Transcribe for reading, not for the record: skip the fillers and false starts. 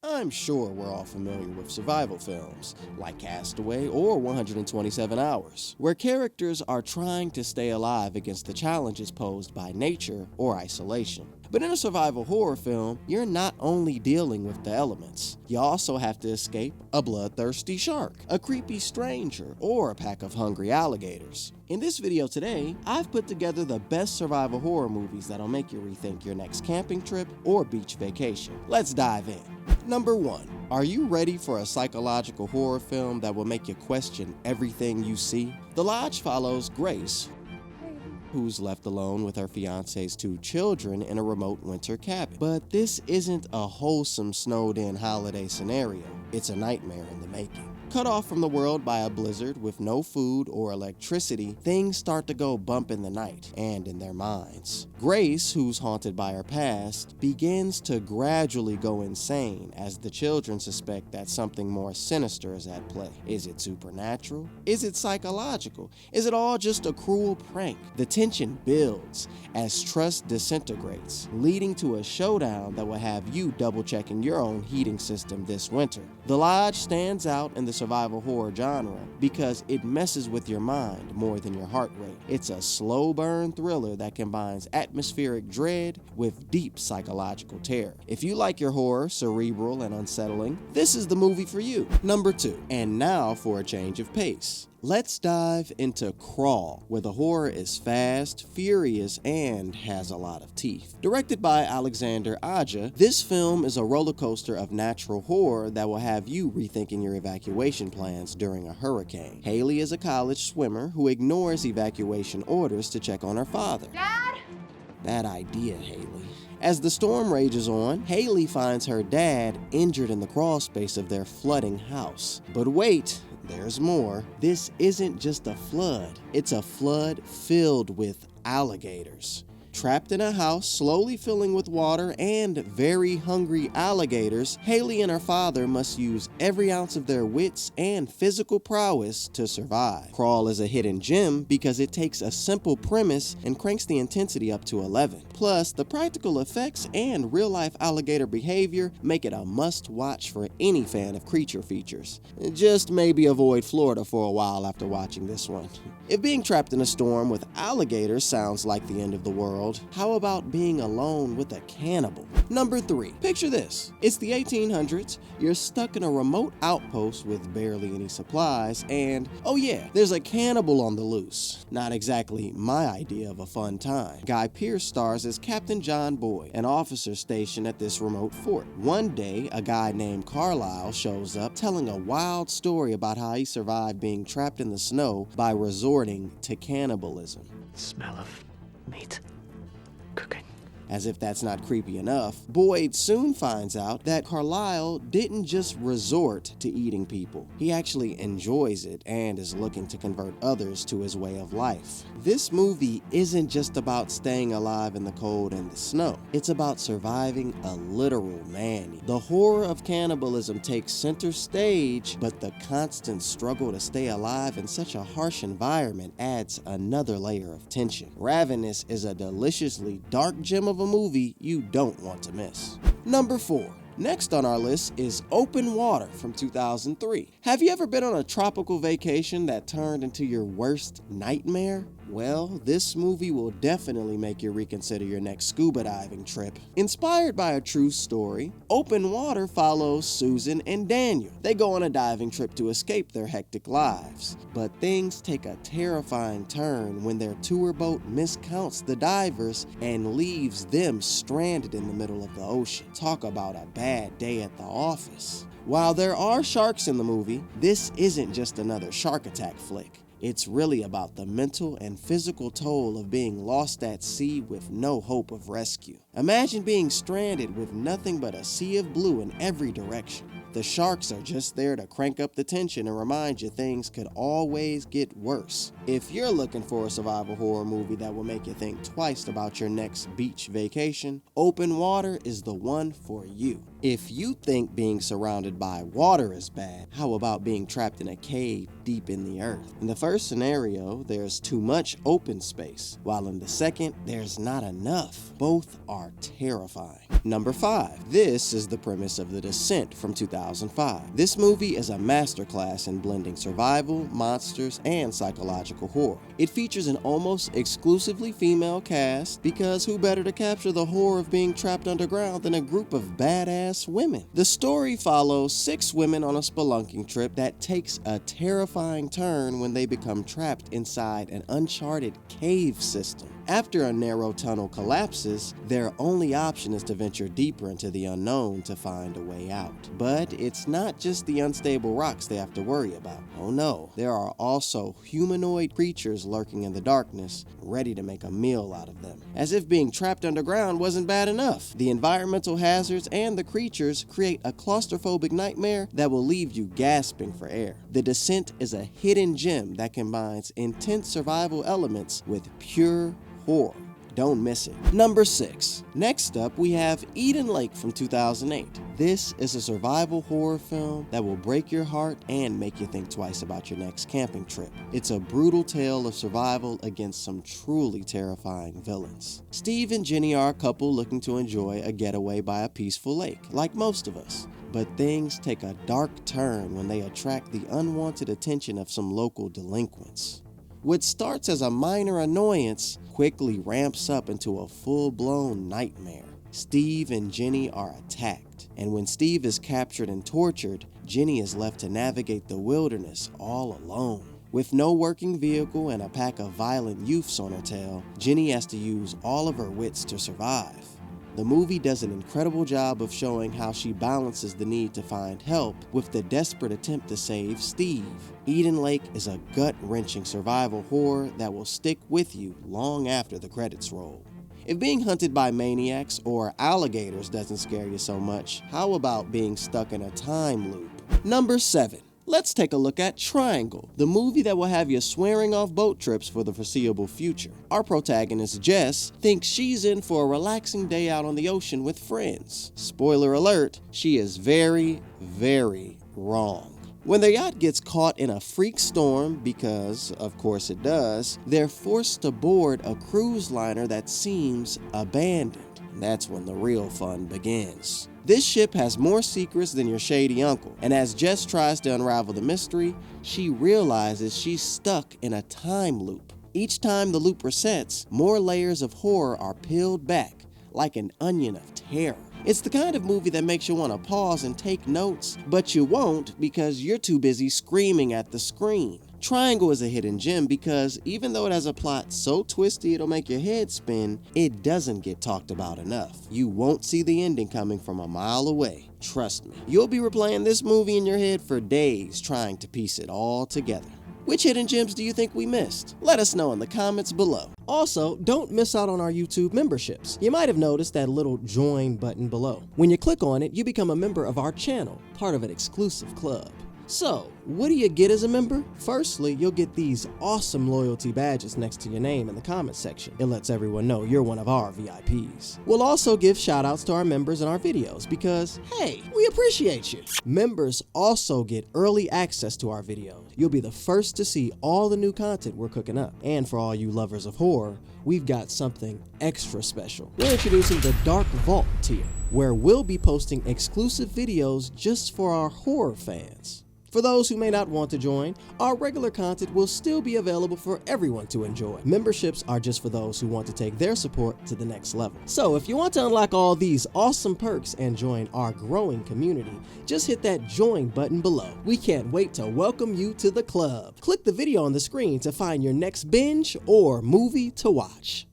I'm sure we're all familiar with survival films, like Castaway or 127 Hours, where characters are trying to stay alive against the challenges posed by nature or isolation. But in a survival horror film, you're not only dealing with the elements, you also have to escape a bloodthirsty shark, a creepy stranger, or a pack of hungry alligators. In this video today, I've put together the best survival horror movies that'll make you rethink your next camping trip or beach vacation. Let's dive in. Number 1. Are you ready for a psychological horror film that will make you question everything you see? The Lodge follows Grace, who's left alone with her fiance's 2 children in a remote winter cabin. But this isn't a wholesome snowed-in holiday scenario. It's a nightmare in the making. Cut off from the world by a blizzard with no food or electricity, things start to go bump in the night and in their minds. Grace, who's haunted by her past, begins to gradually go insane as the children suspect that something more sinister is at play. Is it supernatural? Is it psychological? Is it all just a cruel prank? The tension builds as trust disintegrates, leading to a showdown that will have you double-checking your own heating system this winter. The Lodge stands out in the survival horror genre because it messes with your mind more than your heart rate. It's a slow burn thriller that combines atmospheric dread with deep psychological terror. If you like your horror cerebral and unsettling, this is the movie for you. Number 2. And now for a change of pace. Let's dive into Crawl, where the horror is fast, furious, and has a lot of teeth. Directed by Alexander Aja, this film is a roller coaster of natural horror that will have you rethinking your evacuation plans during a hurricane. Haley is a college swimmer who ignores evacuation orders to check on her father. Dad? Bad idea, Haley. As the storm rages on, Haley finds her dad injured in the crawl space of their flooding house. But wait, there's more. This isn't just a flood. It's a flood filled with alligators. Trapped in a house slowly filling with water and very hungry alligators, Haley and her father must use every ounce of their wits and physical prowess to survive. Crawl is a hidden gem because it takes a simple premise and cranks the intensity up to 11. Plus, the practical effects and real-life alligator behavior make it a must-watch for any fan of creature features. Just maybe avoid Florida for a while after watching this one. If being trapped in a storm with alligators sounds like the end of the world, how about being alone with a cannibal? Number 3. Picture this. It's the 1800s, you're stuck in a remote outpost with barely any supplies, and oh yeah, there's a cannibal on the loose. Not exactly my idea of a fun time. Guy Pearce stars as Captain John Boyd, an officer stationed at this remote fort. One day, a guy named Carlisle shows up telling a wild story about how he survived being trapped in the snow by resorting to cannibalism. Smell of meat cooking. As if that's not creepy enough, Boyd soon finds out that Carlisle didn't just resort to eating people. He actually enjoys it and is looking to convert others to his way of life. This movie isn't just about staying alive in the cold and the snow. It's about surviving a literal man. The horror of cannibalism takes center stage, but the constant struggle to stay alive in such a harsh environment adds another layer of tension. Ravenous is a deliciously dark gem of a movie you don't want to miss. Number 4. Next on our list is Open Water from 2003. Have you ever been on a tropical vacation that turned into your worst nightmare? Well, this movie will definitely make you reconsider your next scuba diving trip. Inspired by a true story, Open Water follows Susan and Daniel. They go on a diving trip to escape their hectic lives. But things take a terrifying turn when their tour boat miscounts the divers and leaves them stranded in the middle of the ocean. Talk about a bad day at the office. While there are sharks in the movie, this isn't just another shark attack flick. It's really about the mental and physical toll of being lost at sea with no hope of rescue. Imagine being stranded with nothing but a sea of blue in every direction. The sharks are just there to crank up the tension and remind you things could always get worse. If you're looking for a survival horror movie that will make you think twice about your next beach vacation, Open Water is the one for you. If you think being surrounded by water is bad, how about being trapped in a cave deep in the earth? In the first scenario, there's too much open space, while in the second, there's not enough. Both are terrifying. Number 5. This is the premise of The Descent from 2005. This movie is a masterclass in blending survival, monsters, and psychological horror. It features an almost exclusively female cast because who better to capture the horror of being trapped underground than a group of badass women? The story follows 6 women on a spelunking trip that takes a terrifying turn when they become trapped inside an uncharted cave system. After a narrow tunnel collapses, their only option is to venture deeper into the unknown to find a way out. But it's not just the unstable rocks they have to worry about. Oh no, there are also humanoid creatures lurking in the darkness, ready to make a meal out of them. As if being trapped underground wasn't bad enough, the environmental hazards and the creatures create a claustrophobic nightmare that will leave you gasping for air. The Descent is a hidden gem that combines intense survival elements with pure horror. Don't miss it. Number 6. Next up, we have Eden Lake from 2008. This is a survival horror film that will break your heart and make you think twice about your next camping trip. It's a brutal tale of survival against some truly terrifying villains. Steve and Jenny are a couple looking to enjoy a getaway by a peaceful lake, like most of us. But things take a dark turn when they attract the unwanted attention of some local delinquents. What starts as a minor annoyance quickly ramps up into a full-blown nightmare. Steve and Jenny are attacked, and when Steve is captured and tortured, Jenny is left to navigate the wilderness all alone. With no working vehicle and a pack of violent youths on her tail, Jenny has to use all of her wits to survive. The movie does an incredible job of showing how she balances the need to find help with the desperate attempt to save Steve. Eden Lake is a gut-wrenching survival horror that will stick with you long after the credits roll. If being hunted by maniacs or alligators doesn't scare you so much, how about being stuck in a time loop? Number 7. Let's take a look at Triangle, the movie that will have you swearing off boat trips for the foreseeable future. Our protagonist, Jess, thinks she's in for a relaxing day out on the ocean with friends. Spoiler alert, she is very, very wrong. When their yacht gets caught in a freak storm, because of course it does, they're forced to board a cruise liner that seems abandoned. That's when the real fun begins. This ship has more secrets than your shady uncle, and as Jess tries to unravel the mystery, she realizes she's stuck in a time loop. Each time the loop resets, more layers of horror are peeled back, like an onion of terror. It's the kind of movie that makes you want to pause and take notes, but you won't because you're too busy screaming at the screen. Triangle is a hidden gem because even though it has a plot so twisty it'll make your head spin, it doesn't get talked about enough. You won't see the ending coming from a mile away. Trust me. You'll be replaying this movie in your head for days trying to piece it all together. Which hidden gems do you think we missed? Let us know in the comments below. Also, don't miss out on our YouTube memberships. You might have noticed that little join button below. When you click on it, you become a member of our channel, part of an exclusive club. So, what do you get as a member? Firstly, you'll get these awesome loyalty badges next to your name in the comments section. It lets everyone know you're one of our VIPs. We'll also give shoutouts to our members in our videos because, hey, we appreciate you. Members also get early access to our videos. You'll be the first to see all the new content we're cooking up. And for all you lovers of horror, we've got something extra special. We're introducing the Dark Vault tier, where we'll be posting exclusive videos just for our horror fans. For those who may not want to join, our regular content will still be available for everyone to enjoy. Memberships are just for those who want to take their support to the next level. So if you want to unlock all these awesome perks and join our growing community, just hit that join button below. We can't wait to welcome you to the club. Click the video on the screen to find your next binge or movie to watch.